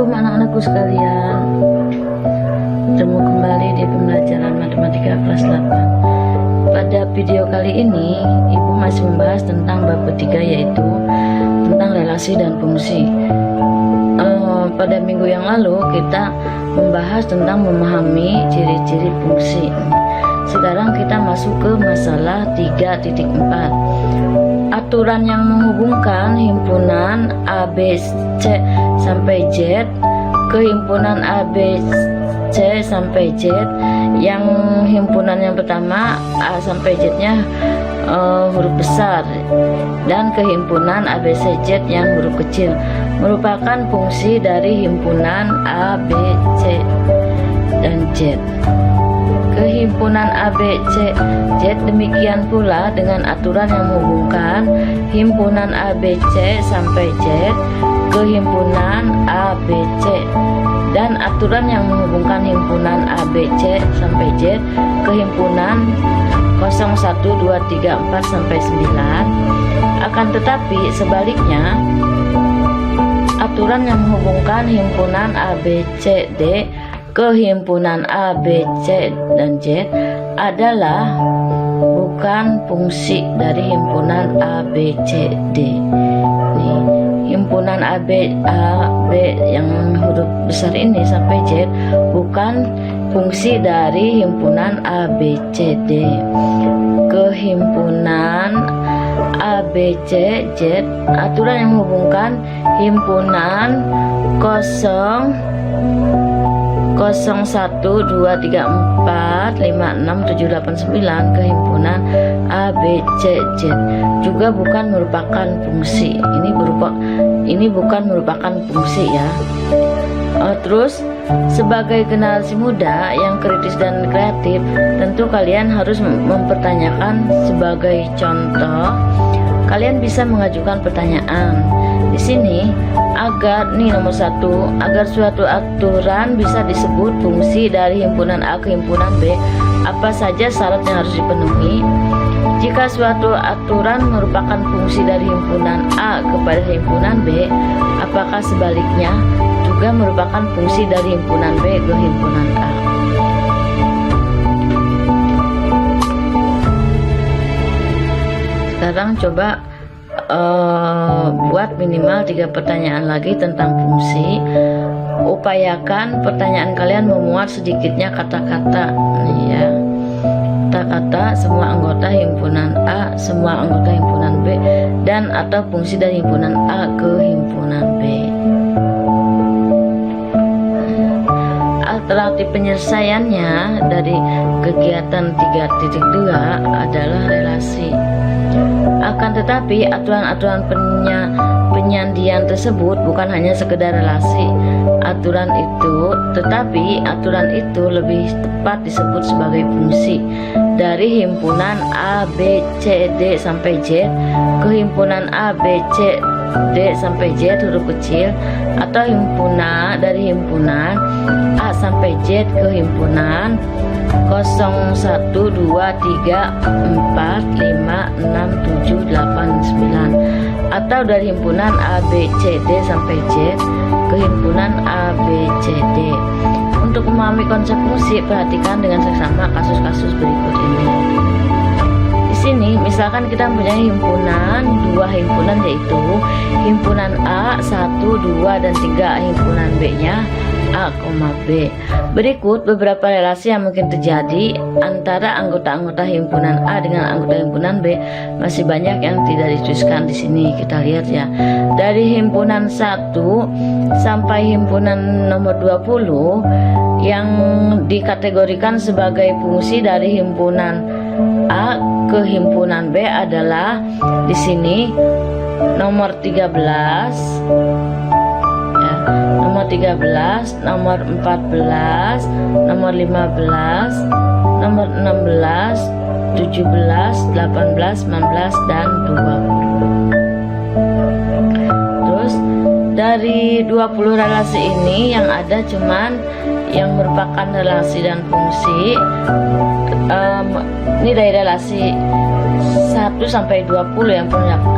Assalamualaikum anak-anakku sekalian. Bertemu kembali di pembelajaran matematika kelas 8. Pada video kali ini Ibu masih membahas tentang bab ketiga, yaitu tentang relasi dan fungsi. Pada minggu yang lalu kita membahas tentang memahami ciri-ciri fungsi. Sekarang kita masuk ke masalah 3.4. Aturan yang menghubungkan himpunan A, B, C sampai Z ke himpunan A, B, C sampai Z. Yang himpunan yang pertama A sampai Z nya huruf besar, dan ke himpunan A, B, C, Z yang huruf kecil merupakan fungsi dari himpunan A, B, C dan Z. Ke himpunan A, B, C, Z. Demikian pula dengan aturan yang menghubungkan himpunan A, B, C sampai Z ke himpunan A, B, C, dan aturan yang menghubungkan himpunan A, B, C sampai Z ke himpunan 0, 1, 2, 3, 4 sampai 9. Akan tetapi sebaliknya, aturan yang menghubungkan himpunan A, B, C, D ke himpunan A, B, C, dan Z adalah bukan fungsi dari himpunan A, B, C, D. Nih, himpunan A, B yang huruf besar ini sampai Z bukan fungsi dari himpunan A, B, C, D. Ke himpunan A, B, C, Z, aturan yang menghubungkan himpunan 0, 1, 2, 3, 4, 5, 6, 7, 8, 9 ke himpunan A, B, C, Z juga bukan merupakan fungsi. Ini bukan merupakan fungsi ya. Terus sebagai generasi muda yang kritis dan kreatif, tentu kalian harus mempertanyakan. Sebagai contoh, kalian bisa mengajukan pertanyaan di sini nomor 1, agar suatu aturan bisa disebut fungsi dari himpunan A ke himpunan B, apa saja syarat yang harus dipenuhi? Jika suatu aturan merupakan fungsi dari himpunan A kepada himpunan B, apakah sebaliknya juga merupakan fungsi dari himpunan B ke himpunan A? Sekarang coba buat minimal 3 pertanyaan lagi tentang fungsi. Upayakan pertanyaan kalian memuat sedikitnya kata-kata ya. Kata-kata semua anggota himpunan A, semua anggota himpunan B, dan atau fungsi dari himpunan A ke himpunan B. Alternatif penyelesaiannya dari kegiatan 3.2 adalah relasi. Akan tetapi aturan-aturan penyandian tersebut bukan hanya sekedar relasi. Tetapi aturan itu lebih tepat disebut sebagai fungsi dari himpunan A, B, C, D sampai Z ke himpunan A, B, C, D sampai Z huruf kecil, atau dari himpunan A sampai Z ke himpunan 0, 1, 2, 3, 4, 5, 6, 7, 8, 9, atau dari himpunan A, B, C, D sampai Z ke himpunan A, B, C, D. Untuk memahami konsep fungsi, perhatikan dengan seksama kasus-kasus berikut ini. Di sini misalkan kita mempunyai dua himpunan, yaitu himpunan A 1, 2, dan 3, himpunan B-nya A, B. Berikut beberapa relasi yang mungkin terjadi antara anggota-anggota himpunan A dengan anggota himpunan B. Masih banyak yang tidak dituliskan di sini. Kita lihat ya. Dari himpunan 1 sampai himpunan nomor 20 yang dikategorikan sebagai fungsi dari himpunan A ke himpunan B adalah di sini nomor 13, nomor 13, nomor 14, nomor 15, nomor 16, 17, 18, 19, dan 20. Terus dari 20 relasi ini yang ada cuman yang merupakan relasi dan fungsi. Ini dari relasi 1 sampai 20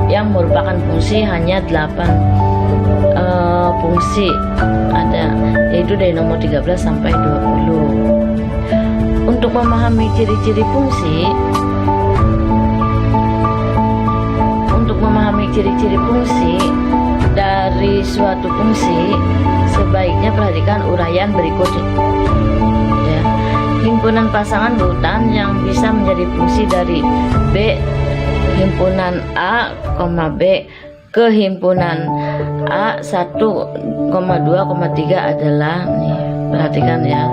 yang merupakan fungsi hanya 8 fungsi ada, yaitu dari nomor 13 sampai 20. Untuk memahami ciri-ciri fungsi, dari suatu fungsi, sebaiknya perhatikan uraian berikut ya. Himpunan pasangan berurutan yang bisa menjadi fungsi dari B himpunan A, B ke himpunan A 1, 2, 3 adalah nih, perhatikan ya.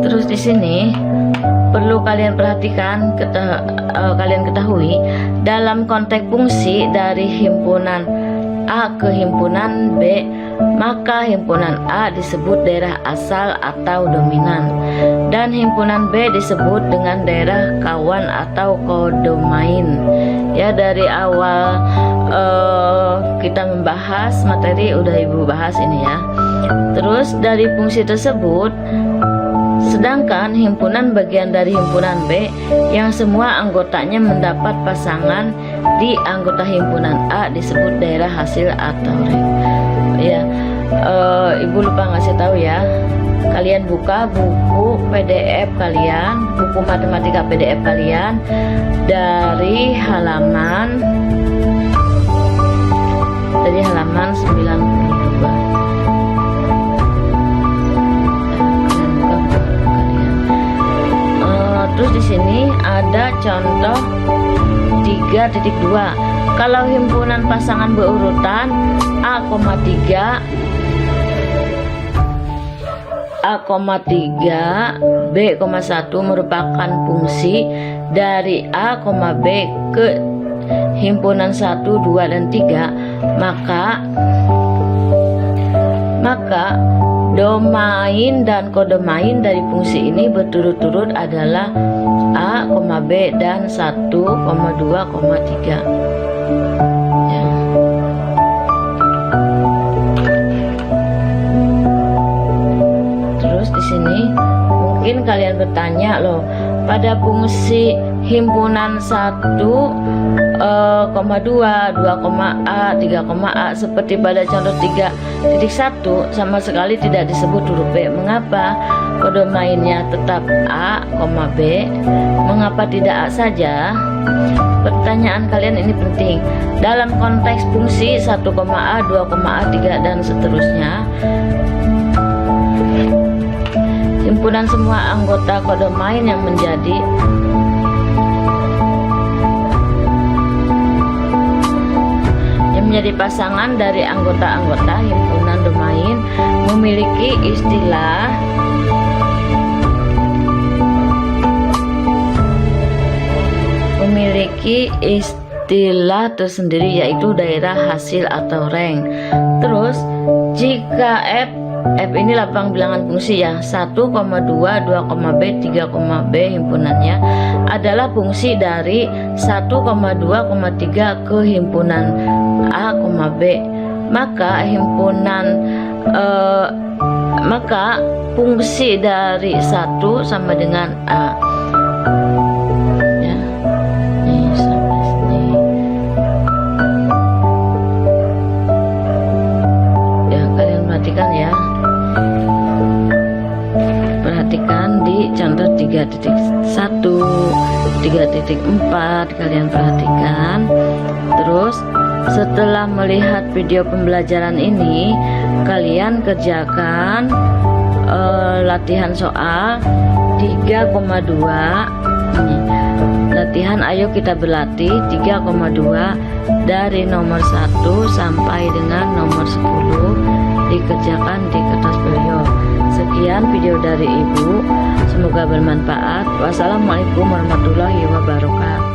Terus di sini perlu kalian perhatikan, kalian ketahui dalam konteks fungsi dari himpunan A ke himpunan B, maka himpunan A disebut daerah asal atau dominan dan himpunan B disebut dengan daerah kawan atau kodomain. Ya, dari awal kita membahas materi udah ibu bahas ini ya. Terus dari fungsi tersebut, sedangkan himpunan bagian dari himpunan B yang semua anggotanya mendapat pasangan di anggota himpunan A disebut daerah hasil atau ring. Ya, ibu lupa ngasih tahu ya. Kalian buka buku PDF kalian, buku matematika PDF kalian dari halaman 92. Terus di sini ada contoh 3.2. Kalau himpunan pasangan berurutan A, 3 B, 1 merupakan fungsi dari A, B ke himpunan 1, 2, dan 3, maka domain dan kodomain dari fungsi ini berturut-turut adalah A, B, dan 1, 2, 3. Ya. Terus di sini mungkin kalian bertanya loh, pada fungsi himpunan 1, 2, 2, A, 3, A seperti pada contoh 3.1 sama sekali tidak disebut huruf B. Mengapa? Kodomainnya tetap A, B. Mengapa tidak A saja? Pertanyaan kalian ini penting. Dalam konteks fungsi 1, A, 2, A, 3 dan seterusnya, himpunan semua anggota kodomain yang menjadi pasangan dari anggota-anggota himpunan domain memiliki istilah tersendiri, yaitu daerah hasil atau rank. Terus jika F ini lapang bilangan fungsi ya, 1, 2, 2, B, 3, B himpunannya adalah fungsi dari 1, 2, 3 ke himpunan A, B. Maka fungsi dari 1 sama dengan A. Ya. Nih, sampai sini. Ya, kalian perhatikan ya. Perhatikan di contoh 3.1, 3.4 kalian perhatikan. Terus setelah melihat video pembelajaran ini, kalian kerjakan latihan soal 3,2. Latihan ayo kita berlatih 3,2 dari nomor 1 sampai dengan nomor 10 dikerjakan di kertas beliau. Sekian video dari ibu, semoga bermanfaat. Wassalamualaikum warahmatullahi wabarakatuh.